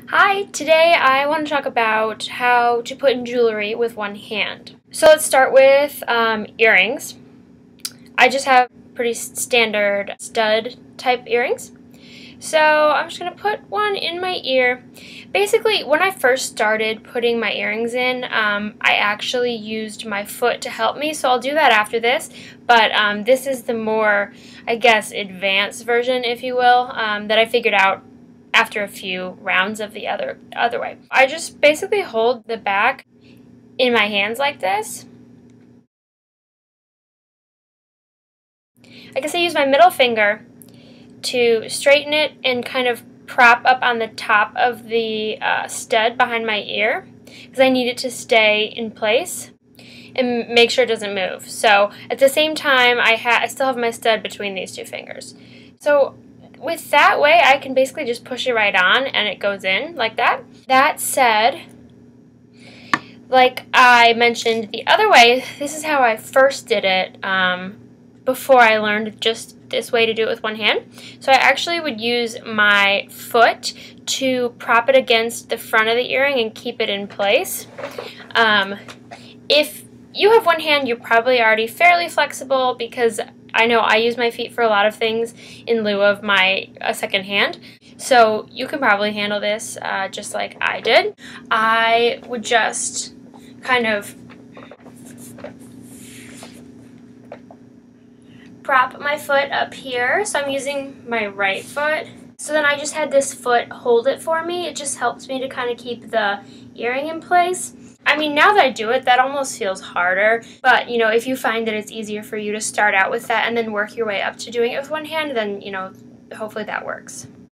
Hi, today I want to talk about how to put in jewelry with one hand. So let's start with earrings. I just have pretty standard stud type earrings. So I'm just going to put one in my ear. Basically, when I first started putting my earrings in, I actually used my foot to help me, so I'll do that after this. But this is the more, I guess, advanced version, if you will, that I figured out after a few rounds of the other way. I just basically hold the back in my hands like this. I guess I use my middle finger to straighten it and kind of prop up on the top of the stud behind my ear because I need it to stay in place and make sure it doesn't move. So at the same time, I still have my stud between these two fingers. So with that way, I can basically just push it right on and it goes in like that. That said, like I mentioned the other way, this is how I first did it before I learned just this way to do it with one hand. So I actually would use my foot to prop it against the front of the earring and keep it in place. If you have one hand, you're probably already fairly flexible because I know I use my feet for a lot of things in lieu of my second hand. So you can probably handle this just like I did. I would just kind of prop my foot up here. So I'm using my right foot. So then I just had this foot hold it for me. It just helps me to kind of keep the earring in place. I mean, now that I do it, that almost feels harder. But, you know, if you find that it's easier for you to start out with that and then work your way up to doing it with one hand, then, you know, hopefully that works.